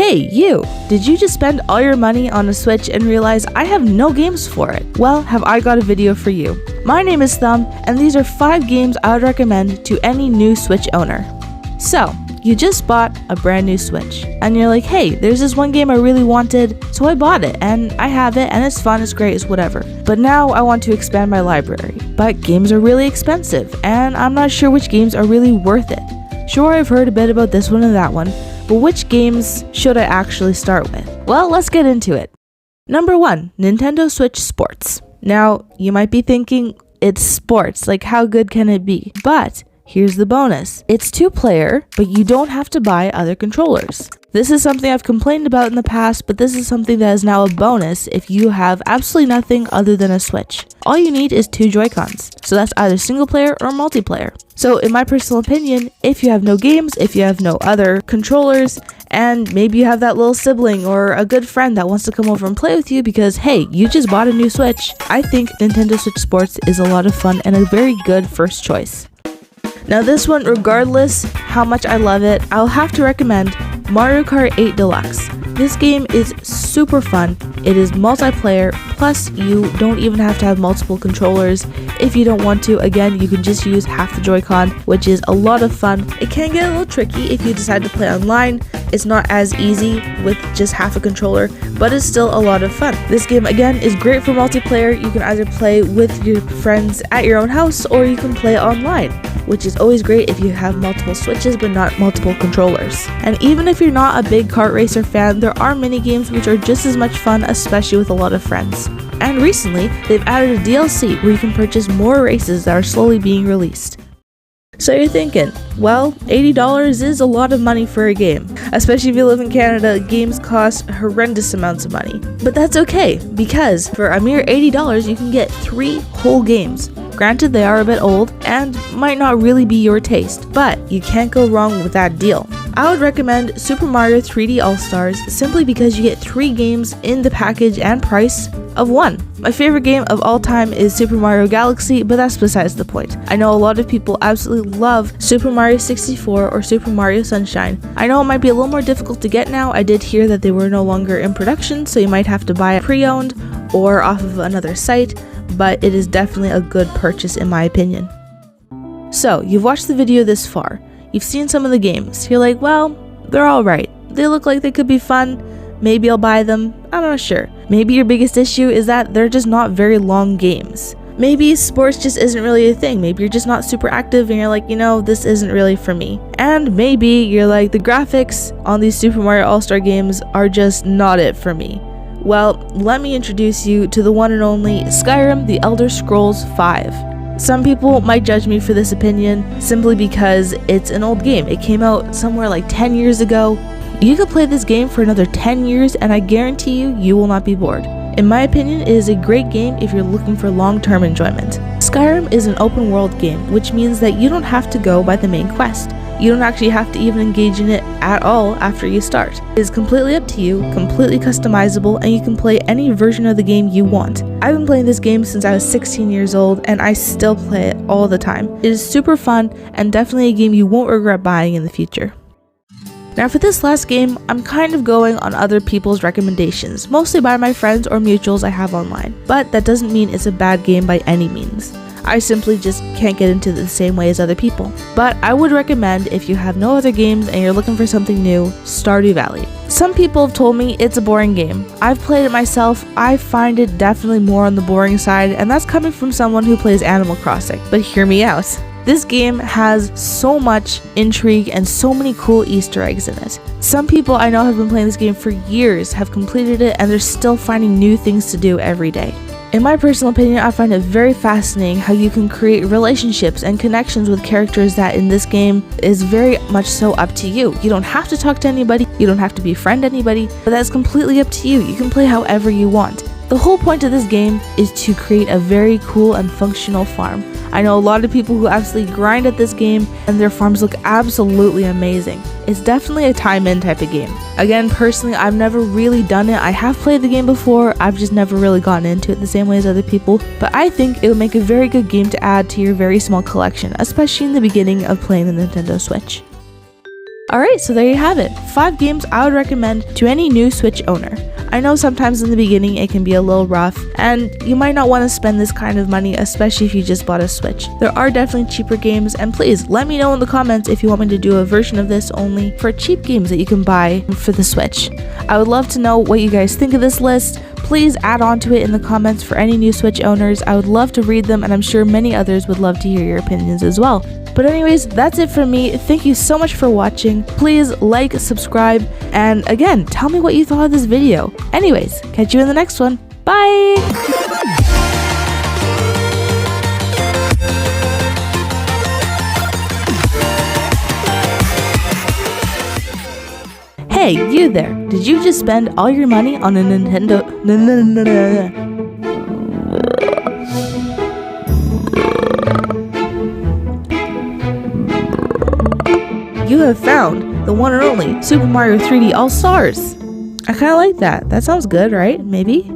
Hey, you! Did you just spend all your money on a Switch and realize I have no games for it? Well, have I got a video for you. My name is Thumb, and these are 5 games I would recommend to any new Switch owner. So, you just bought a brand new Switch, and you're like, hey, there's this one game I really wanted, so I bought it, and I have it, and it's fun, it's great, it's whatever. But now I want to expand my library. But games are really expensive, and I'm not sure which games are really worth it. Sure, I've heard a bit about this one and that one, but which games should I actually start with? Well, let's get into it. Number 1, Nintendo Switch Sports. Now, you might be thinking, it's sports, like how good can it be? But here's the bonus. It's 2-player, but you don't have to buy other controllers. This is something I've complained about in the past, but this is something that is now a bonus if you have absolutely nothing other than a Switch. All you need is 2 Joy-Cons, so that's either single player or multiplayer. So in my personal opinion, if you have no games, if you have no other controllers, and maybe you have that little sibling or a good friend that wants to come over and play with you because, hey, you just bought a new Switch, I think Nintendo Switch Sports is a lot of fun and a very good first choice. Now this one, regardless how much I love it, I'll have to recommend Mario Kart 8 Deluxe. This game is super fun. It is multiplayer, plus you don't even have to have multiple controllers. If you don't want to, again, you can just use half the Joy-Con, which is a lot of fun. It can get a little tricky if you decide to play online. It's not as easy with just half a controller, but it's still a lot of fun. This game, again, is great for multiplayer. You can either play with your friends at your own house, or you can play online, which is always great if you have multiple Switches but not multiple controllers. And even if you're not a big kart racer fan, there are mini games which are just as much fun, especially with a lot of friends. And recently, they've added a DLC where you can purchase more races that are slowly being released. So you're thinking, well, $80 is a lot of money for a game. Especially if you live in Canada, games cost horrendous amounts of money. But that's okay, because for a mere $80, you can get 3 whole games. Granted, they are a bit old and might not really be your taste, but you can't go wrong with that deal. I would recommend Super Mario 3D AllStars simply because you get 3 games in the package and price of 1. My favorite game of all time is Super Mario Galaxy, but that's besides the point. I know a lot of people absolutely love Super Mario 64 or Super Mario Sunshine. I know it might be a little more difficult to get now. I did hear that they were no longer in production, so you might have to buy it pre-owned or off of another site, but it is definitely a good purchase in my opinion. So, you've watched the video this far. You've seen some of the games. You're like, well, they're alright. They look like they could be fun. Maybe I'll buy them. I'm not sure. Maybe your biggest issue is that they're just not very long games. Maybe sports just isn't really a thing. Maybe you're just not super active and you're like, this isn't really for me. And maybe you're like, the graphics on these Super Mario All-Star games are just not it for me. Well, let me introduce you to the one and only Skyrim: The Elder Scrolls V. Some people might judge me for this opinion simply because it's an old game. It came out somewhere like 10 years ago. You could play this game for another 10 years and I guarantee you will not be bored. In my opinion, it is a great game if you're looking for long-term enjoyment. Skyrim is an open world game, which means that you don't have to go by the main quest. You don't actually have to even engage in it at all after you start. It is completely up to you, completely customizable, and you can play any version of the game you want. I've been playing this game since I was 16 years old, and I still play it all the time. It is super fun, and definitely a game you won't regret buying in the future. Now for this last game, I'm kind of going on other people's recommendations, mostly by my friends or mutuals I have online. But that doesn't mean it's a bad game by any means. I simply just can't get into it the same way as other people. But I would recommend, if you have no other games and you're looking for something new, Stardew Valley. Some people have told me it's a boring game. I've played it myself. I find it definitely more on the boring side, and that's coming from someone who plays Animal Crossing. But hear me out. This game has so much intrigue and so many cool Easter eggs in it. Some people I know have been playing this game for years, have completed it, and they're still finding new things to do every day. In my personal opinion, I find it very fascinating how you can create relationships and connections with characters that in this game is very much so up to you. You don't have to talk to anybody, you don't have to befriend anybody, but that's completely up to you. You can play however you want. The whole point of this game is to create a very cool and functional farm. I know a lot of people who absolutely grind at this game and their farms look absolutely amazing. It's definitely a time-in type of game. Again, personally, I've never really done it. I have played the game before, I've just never really gotten into it the same way as other people, but I think it would make a very good game to add to your very small collection, especially in the beginning of playing the Nintendo Switch. Alright, so there you have it. 5 games I would recommend to any new Switch owner. I know sometimes in the beginning it can be a little rough, and you might not want to spend this kind of money, especially if you just bought a Switch. There are definitely cheaper games, and please let me know in the comments if you want me to do a version of this only for cheap games that you can buy for the Switch. I would love to know what you guys think of this list. Please add on to it in the comments for any new Switch owners. I would love to read them, and I'm sure many others would love to hear your opinions as well. But anyways, that's it for me. Thank you so much for watching. Please like, subscribe, and again, tell me what you thought of this video. Anyways, catch you in the next one. Bye! Hey, you there! Did you just spend all your money on a Nintendo? You have found the one and only Super Mario 3D All-Stars. I kind of like that. That sounds good, right? Maybe?